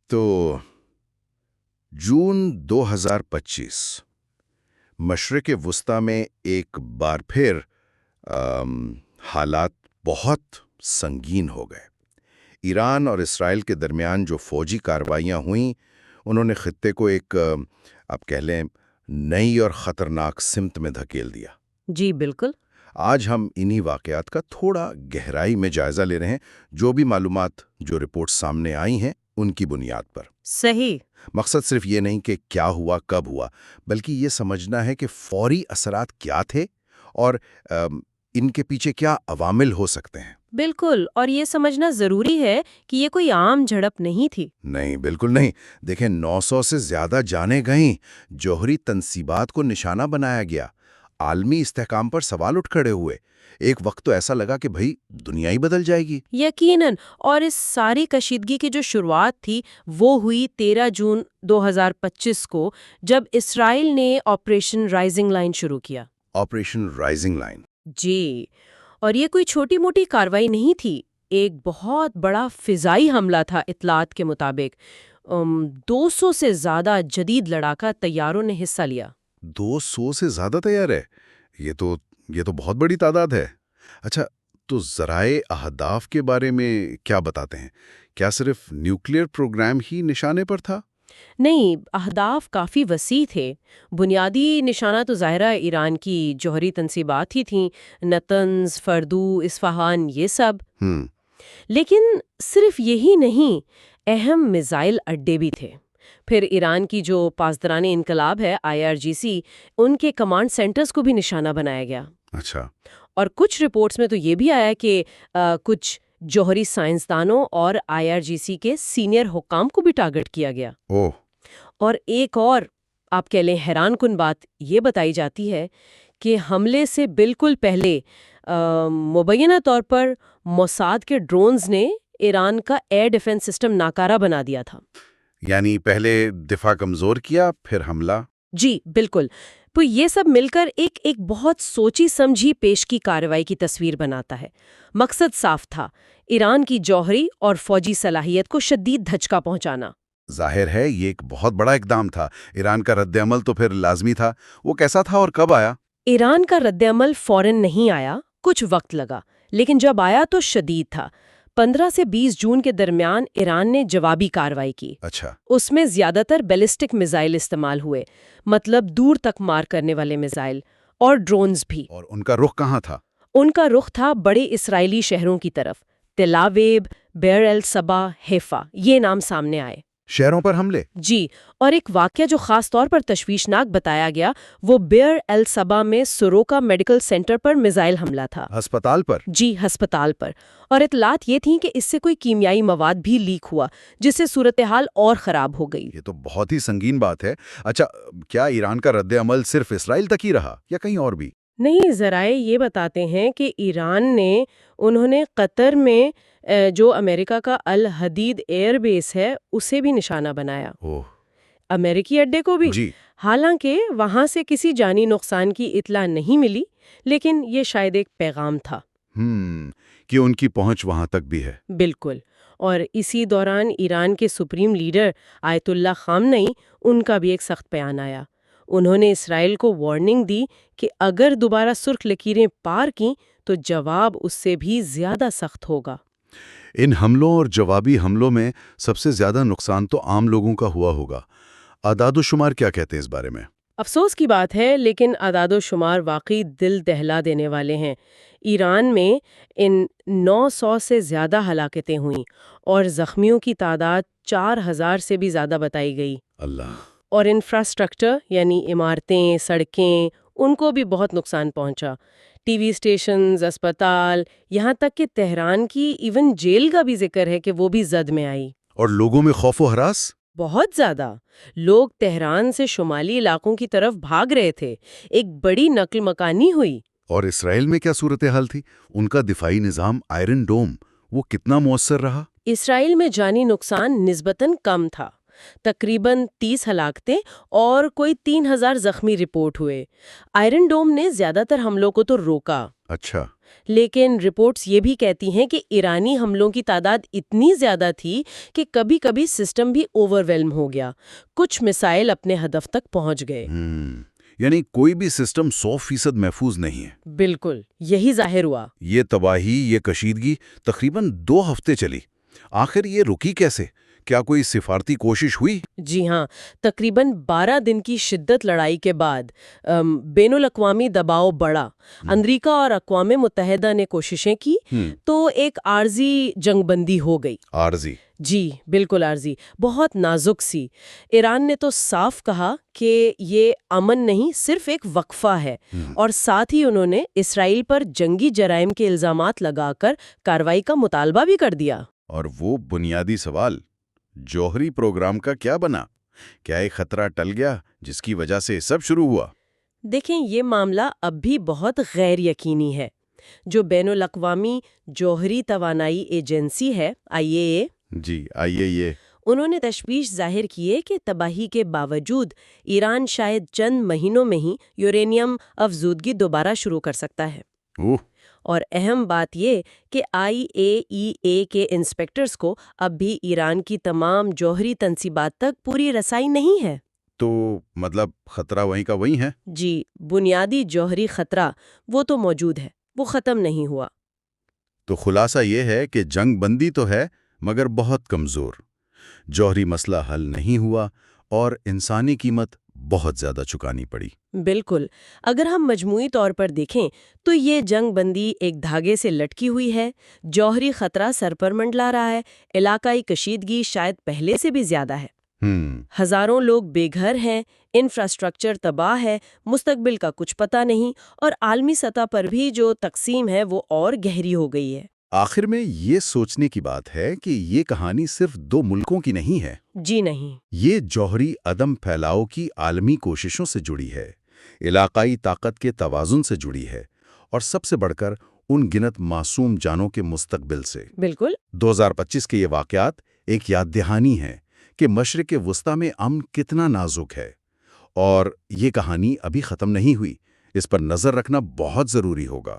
تو جون 2025 مشرق وسطی میں ایک بار پھر حالات بہت سنگین ہو گئے۔ ایران اور اسرائیل کے درمیان جو فوجی کارروائیاں ہوئیں انہوں نے خطے کو ایک آپ کہہ لیں نئی اور خطرناک سمت میں دھکیل دیا۔ جی بالکل۔ آج ہم انہی واقعات کا تھوڑا گہرائی میں جائزہ لے رہے ہیں، جو بھی معلومات جو رپورٹ سامنے آئی ہیں ان کی بنیاد پر۔ صحیح۔ مقصد صرف یہ نہیں کہ کیا ہوا کب ہوا، بلکہ یہ سمجھنا ہے کہ فوری اثرات کیا تھے اور ان کے پیچھے کیا عوامل ہو سکتے ہیں۔ بالکل، اور یہ سمجھنا ضروری ہے کہ یہ کوئی عام جھڑپ نہیں تھی۔ نہیں، بالکل نہیں۔ دیکھیں 900 سے زیادہ جانیں گئیں، جوہری تنصیبات کو نشانہ بنایا گیا، عالمی استحکام پر سوال اٹھ کھڑے ہوئے۔ ایک وقت تو ایسا لگا کہ بھئی دنیا ہی بدل جائے گی۔ یقیناً، اور اس ساری کشیدگی کی جو شروعات تھی وہ ہوئی 13 جون 2025 کو، جب اسرائیل نے آپریشن رائزنگ لائن شروع کیا۔ Operation rising line? جی، اور یہ کوئی چھوٹی موٹی کارروائی نہیں تھی، ایک بہت بڑا فضائی حملہ تھا۔ اطلاعات کے مطابق 200 سے زیادہ جدید لڑاکا طیاروں نے حصہ لیا۔ 200 سے زیادہ طیار ہے؟ یہ تو بہت بڑی تعداد ہے۔ اچھا، تو ذرائع اہداف کے بارے میں کیا بتاتے ہیں؟ کیا صرف نیوکلیئر پروگرام ہی نشانے پر تھا؟ نہیں، اہداف کافی وسیع تھے۔ بنیادی نشانہ تو ظاہرہ ایران کی جوہری تنصیبات ہی تھیں، نتنز، فردو، اصفہان، یہ سب۔ لیکن صرف یہی نہیں، اہم میزائل اڈے بھی تھے۔ پھر ایران کی جو پاسداران انقلاب ہے IRGC، ان کے کمانڈ سینٹرز کو بھی نشانہ بنایا گیا۔ اچھا۔ اور کچھ رپورٹس میں تو یہ بھی آیا کہ کچھ جوہری سائنسدانوں اور IRGC کے سینئر حکام کو بھی ٹارگٹ کیا گیا۔ اور ایک اور آپ کہہ لیں حیران کن بات یہ بتائی جاتی ہے کہ حملے سے بالکل پہلے مبینہ طور پر موساد کے ڈرونز نے ایران کا ایئر ڈیفنس سسٹم ناکارہ بنا دیا تھا۔ یعنی پہلے دفاع کمزور کیا، پھر حملہ؟ جی بالکل۔ تو یہ سب مل کر ایک بہت سوچی سمجھی پیش کی کارروائی کی تصویر بناتا ہے۔ مقصد صاف تھا، ایران کی جوہری اور فوجی صلاحیت کو شدید دھچکا پہنچانا۔ ظاہر ہے یہ ایک بہت بڑا اقدام تھا۔ ایران کا رد عمل تو پھر لازمی تھا۔ وہ کیسا تھا اور کب آیا؟ ایران کا رد عمل فوراً نہیں آیا، کچھ وقت لگا، لیکن جب آیا تو شدید تھا۔ 15 سے 20 جون کے درمیان ایران نے جوابی کارروائی کی۔ اچھا۔ اس میں زیادہ تر بیلسٹک میزائل استعمال ہوئے، مطلب دور تک مار کرنے والے میزائل، اور ڈرونز بھی۔ اور ان کا رخ کہاں تھا؟ ان کا رخ تھا بڑے اسرائیلی شہروں کی طرف، تل آویو، بیر السبا، حیفا، یہ نام سامنے آئے۔ شہروں پر حملے؟ جی، اور ایک واقعہ جو خاص طور پر تشویشناک بتایا گیا وہ بیر السبا میں سروکا میڈیکل سینٹر پر میزائل حملہ تھا۔ ہسپتال پر؟ جی، ہسپتال پر۔ اور اطلاعات یہ تھیں کہ اس سے کوئی کیمیائی مواد بھی لیک ہوا، جس سے صورتحال اور خراب ہو گئی۔ یہ تو بہت ہی سنگین بات ہے۔ اچھا، کیا ایران کا رد عمل صرف اسرائیل تک ہی رہا یا کہیں اور بھی؟ نہیں، ذرائع یہ بتاتے ہیں کہ انہوں نے قطر میں جو امریکہ کا الحدید ایئر بیس ہے اسے بھی نشانہ بنایا۔ امریکی اڈے کو بھی؟ جی۔ حالانکہ حالانکہ وہاں سے کسی جانی نقصان کی اطلاع نہیں ملی، لیکن یہ شاید ایک پیغام تھا کہ ان کی پہنچ وہاں تک بھی ہے۔ بالکل۔ اور اسی دوران ایران کے سپریم لیڈر آیت اللہ خامنئی، ان کا بھی ایک سخت بیان آیا۔ انہوں نے اسرائیل کو وارننگ دی کہ اگر دوبارہ سرخ لکیریں پار کیں تو جواب اس سے بھی زیادہ سخت ہوگا۔ ان حملوں اور جوابی حملوں میں سب سے زیادہ نقصان تو عام لوگوں کا ہوا ہوگا۔ اعداد و شمار کیا کہتے ہیں اس بارے میں؟ افسوس کی بات ہے، لیکن اعداد و شمار واقعی دل دہلا دینے والے ہیں۔ ایران میں ان 900 سے زیادہ ہلاکتیں ہوئیں اور زخمیوں کی تعداد 4000 سے بھی زیادہ بتائی گئی۔ اللہ۔ اور انفراسٹرکچر یعنی عمارتیں، سڑکیں، ان کو بھی بہت نقصان پہنچا۔ ٹی وی اسٹیشنز، اسپتال، یہاں تک کہ تہران کی ایون جیل کا بھی ذکر ہے کہ وہ بھی زد میں آئی۔ اور لوگوں میں خوف و ہراس؟ بہت زیادہ۔ لوگ تہران سے شمالی علاقوں کی طرف بھاگ رہے تھے، ایک بڑی نقل مکانی ہوئی۔ اور اسرائیل میں کیا صورتحال تھی؟ ان کا دفاعی نظام آئرن ڈوم وہ کتنا مؤثر رہا؟ اسرائیل میں جانی نقصان نسبتاً کم تھا، تقریباً 30 ہلاکتیں اور کوئی 3000 زخمی رپورٹ ہوئے۔ آئرن ڈوم نے زیادہ تر حملوں کو تو روکا، اچھا، لیکن رپورٹس یہ بھی کہتی ہیں کہ ایرانی حملوں کی تعداد اتنی زیادہ تھی کہ کبھی کبھی سسٹم بھی اوور ویلم ہو گیا، کچھ میسائل اپنے ہدف تک پہنچ گئے۔ یعنی کوئی بھی سسٹم 100% محفوظ نہیں ہے۔ بالکل، یہی ظاہر ہوا۔ یہ تباہی، یہ کشیدگی تقریباً 2 ہفتے چلی۔ آخر یہ رکی کیسے؟ کیا کوئی سفارتی کوشش ہوئی؟ جی ہاں، تقریباً 12 دن کی شدت لڑائی کے بعد بین الاقوامی دباؤ بڑھا۔ امریکہ اور اقوام متحدہ نے کوششیں کی تو ایک عارضی جنگ بندی ہو گئی۔ عارضی؟ جی بالکل عارضی، بہت نازک سی۔ ایران نے تو صاف کہا کہ یہ امن نہیں، صرف ایک وقفہ ہے، اور ساتھ ہی انہوں نے اسرائیل پر جنگی جرائم کے الزامات لگا کر کارروائی کا مطالبہ بھی کر دیا۔ اور وہ بنیادی سوال، جوہری پروگرام کا کیا بنا؟ کیا ایک خطرہ ٹل گیا جس کی وجہ سے سب شروع ہوا؟ دیکھیں، یہ معاملہ اب بھی بہت غیر یقینی ہے۔ جو بین الاقوامی جوہری توانائی ایجنسی ہے IAEA، جی IAEA، انہوں نے تشویش ظاہر کی ہے کہ تباہی کے باوجود ایران شاید چند مہینوں میں ہی یورینیم افزودگی دوبارہ شروع کر سکتا ہے۔ اور اہم بات یہ کہ IAEA کے انسپیکٹرز کو اب بھی ایران کی تمام جوہری تنصیبات تک پوری رسائی نہیں ہے۔ تو مطلب خطرہ وہیں کا وہیں ہے؟ جی، بنیادی جوہری خطرہ وہ تو موجود ہے، وہ ختم نہیں ہوا۔ تو خلاصہ یہ ہے کہ جنگ بندی تو ہے مگر بہت کمزور، جوہری مسئلہ حل نہیں ہوا اور انسانی قیمت بہت زیادہ چکانی پڑی۔ بالکل، اگر ہم مجموعی طور پر دیکھیں تو یہ جنگ بندی ایک دھاگے سے لٹکی ہوئی ہے، جوہری خطرہ سر پر منڈلا رہا ہے، علاقائی کشیدگی شاید پہلے سے بھی زیادہ ہے، ہزاروں لوگ بے گھر ہیں، انفراسٹرکچر تباہ ہے، مستقبل کا کچھ پتہ نہیں، اور عالمی سطح پر بھی جو تقسیم ہے وہ اور گہری ہو گئی ہے۔ آخر میں یہ سوچنے کی بات ہے کہ یہ کہانی صرف 2 ملکوں کی نہیں ہے۔ جی نہیں، یہ جوہری عدم پھیلاؤ کی عالمی کوششوں سے جڑی ہے، علاقائی طاقت کے توازن سے جڑی ہے، اور سب سے بڑھ کر ان گنت معصوم جانوں کے مستقبل سے۔ بالکل۔ 2025 کے یہ واقعات ایک یاد دہانی ہے کہ مشرق وسطیٰ میں امن کتنا نازک ہے، اور یہ کہانی ابھی ختم نہیں ہوئی، اس پر نظر رکھنا بہت ضروری ہوگا۔